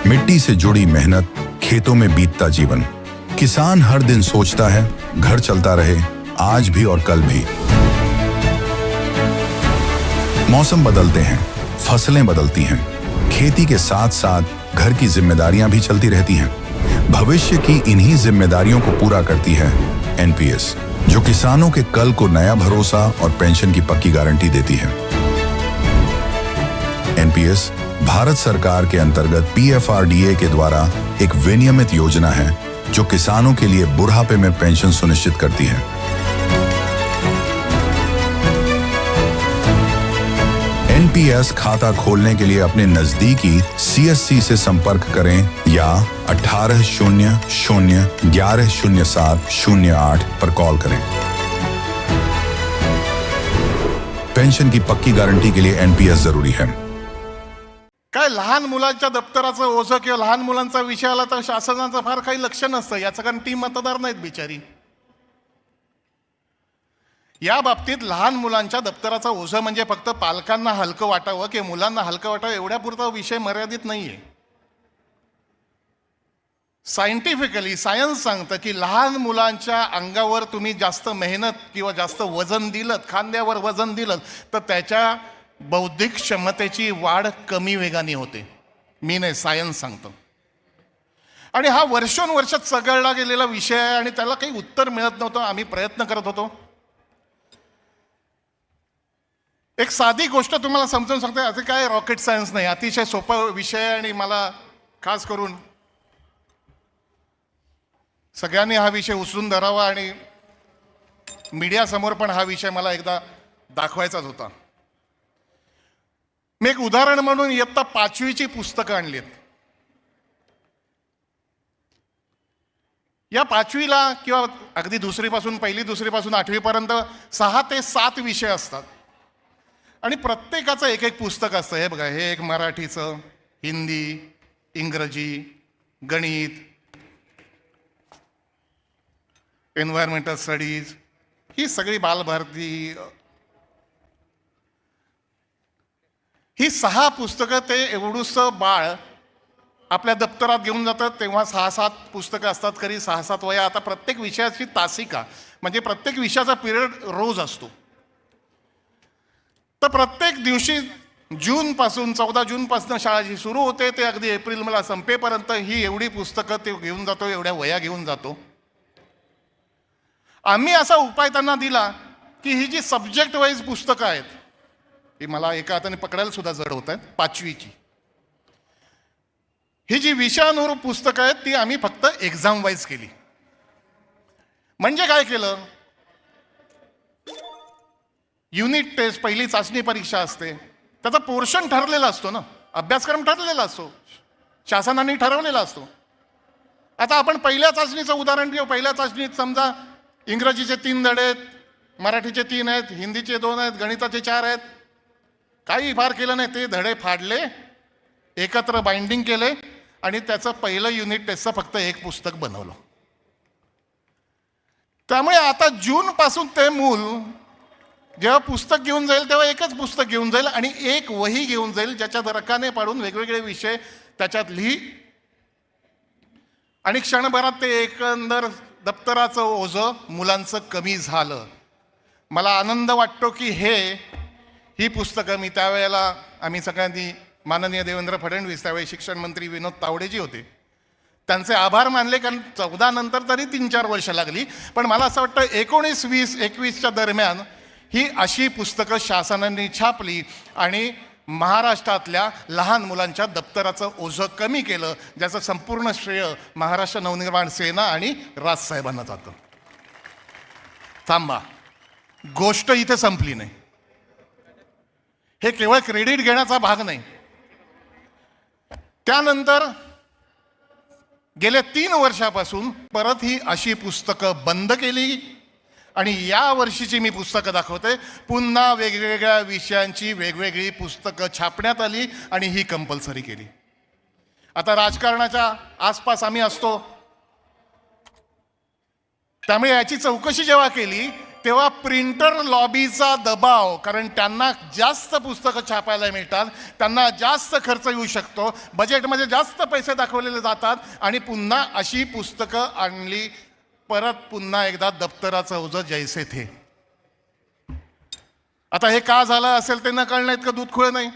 मिट्टी से जुड़ी मेहनत, खेतों में बीतता जीवन। किसान हर दिन सोचता है घर चलता रहे, आज भी और कल भी। मौसम बदलते हैं, फसलें बदलती हैं, खेती के साथ साथ घर की जिम्मेदारियां भी चलती रहती हैं। भविष्य की इन्हीं जिम्मेदारियों को पूरा करती है एनपीएस, जो किसानों के कल को नया भरोसा और पेंशन की पक्की गारंटी देती है। एनपीएस भारत सरकार के अंतर्गत पीएफआरडीए के द्वारा एक विनियमित योजना है जो किसानों के लिए बुढ़ापे में पेंशन सुनिश्चित करती है। एनपीएस खाता खोलने के लिए अपने नजदीकी सीएससी से संपर्क करें या 1800-1107-08 पर कॉल करें। पेंशन की पक्की गारंटी के लिए एनपीएस जरूरी है। काय लहान मुलांच्या दप्तराचं ओझं किंवा लहान मुलांचा विषय आला तर शासनाचं फार काही लक्ष नसतं याचं, कारण ती मतदार नाहीत बिचारी. या बाबतीत लहान मुलांच्या दप्तराचं ओझं म्हणजे फक्त पालकांना हलकं वाटावं किंवा मुलांना हलकं वाटावं एवढ्यापुरता विषय मर्यादित नाहीये. सायंटिफिकली सायन्स सांगतं की लहान मुलांच्या अंगावर तुम्ही जास्त मेहनत किंवा जास्त वजन दिलं, खांद्यावर वजन दिलं, तर त्याच्या बौद्धिक क्षमतेची वाढ कमी वेगाने होते. मी नाही, सायन्स सांगतं. आणि हा वर्षोनवर्षात चघळला गेलेला विषय आहे आणि त्याला काही उत्तर मिळत नव्हतं. आम्ही प्रयत्न करत होतो. एक साधी गोष्ट तुम्हाला समजून सांगते, असं काय रॉकेट सायन्स नाही, अतिशय सोपा विषय आहे आणि मला खास करून सगळ्यांनी हा विषय उचलून धरावा आणि मीडियासमोर पण हा विषय मला एकदा दाखवायचाच होता. मी एक उदाहरण म्हणून इयत्ता 5वीची पुस्तकं आणलीत. या 5वीला किंवा अगदी दुसरीपासून 1ली 2रीपासून 8वीपर्यंत 6 ते 7 विषय असतात आणि प्रत्येकाचं एक एक पुस्तक असतं. हे बघा, हे एक मराठीचं, हिंदी, इंग्रजी, गणित, एन्व्हायरमेंटल स्टडीज, ही सगळी बालभारती, ही 6 पुस्तकं ते एवढूसं बाळ आपल्या दप्तरात घेऊन जातात. तेव्हा 6-7 पुस्तकं असतात, खरी 6-7 वया. आता प्रत्येक विषयाची तासिका म्हणजे प्रत्येक विषयाचा पिरियड रोज असतो. तर प्रत्येक दिवशी जूनपासून 14 जूनपासून शाळा जी सुरू होते ते अगदी एप्रिल मला संपेपर्यंत ही एवढी पुस्तकं ते घेऊन जातो, एवढ्या वया घेऊन जातो. आम्ही असा उपाय त्यांना दिला की ही जी सब्जेक्ट वाईज पुस्तकं आहेत, ही मला एका हाताने पकडायला सुद्धा जड होत आहेत, 5वीची ही जी विषयानुरूप पुस्तकं आहेत ती आम्ही फक्त एक्झाम वाईज केली. म्हणजे काय केलं, युनिट टेस्ट, पहिली चाचणी परीक्षा असते, त्याचा पोर्शन ठरलेला असतो ना, अभ्यासक्रम ठरलेला असतो, शासनाने ठरवलेला असतो. आता आपण पहिल्या चाचणीचं उदाहरण घेऊ. पहिल्या चाचणीत समजा इंग्रजीचे 3 धडे आहेत, मराठीचे 3 आहेत, हिंदीचे 2 आहेत, गणिताचे 4 आहेत. काही फार केलं नाही, ते धडे फाडले, एकत्र बाइंडिंग केले आणि त्याचं पहिलं युनिट टेस्टचं फक्त एक पुस्तक बनवलं. त्यामुळे आता जूनपासून ते मूल जेव्हा पुस्तक घेऊन जाईल तेव्हा एकच पुस्तक घेऊन जाईल आणि एक वही घेऊन जाईल ज्याच्यात रकाने पाडून वेगवेगळे विषय त्याच्यात लिही आणि क्षणभरात ते एकंदर दप्तराचं ओझं मुलांचं कमी झालं. मला आनंद वाटतो की ही पुस्तकं मी त्यावेळेला आम्ही सगळ्यांनी, माननीय देवेंद्र फडणवीस त्यावेळी शिक्षण मंत्री विनोद तावडेजी होते, त्यांचे आभार मानले, कारण 14 नंतर तरी 3-4 वर्ष लागली. पण मला असं वाटतं 19, 20, 21च्या दरम्यान ही अशी पुस्तकं शासनाने छापली आणि महाराष्ट्रातल्या लहान मुलांच्या दप्तराचं ओझं कमी केलं, ज्याचं संपूर्ण श्रेय महाराष्ट्र नवनिर्माण सेना आणि राजसाहेबांना जातं. थांबा, गोष्ट इथे संपली नाही. हे केवळ क्रेडिट घेण्याचा भाग नाही. त्यानंतर गेल्या 3 वर्षापासून परत ही अशी पुस्तकं बंद केली आणि या वर्षीची मी पुस्तकं दाखवते. पुन्हा वेगवेगळ्या विषयांची वेगवेगळी पुस्तकं छापण्यात आली आणि ही कंपल्सरी केली. आता राजकारणाच्या आसपास आम्ही असतो, त्यामुळे याची चौकशी जेव्हा केली तेव्हा प्रिंटर लॉबीचा दबाव, कारण त्यांना जास्त पुस्तकं छापायला मिळतात, त्यांना जास्त खर्च येऊ शकतो, बजेटमध्ये जास्त पैसे दाखवलेले जातात आणि पुन्हा अशी पुस्तकं आणली, परत पुन्हा एकदा दप्तराचं ओझं जैसे थे. आता हे का झालं असेल ते न कळण्यात का दूध खुळे नाही.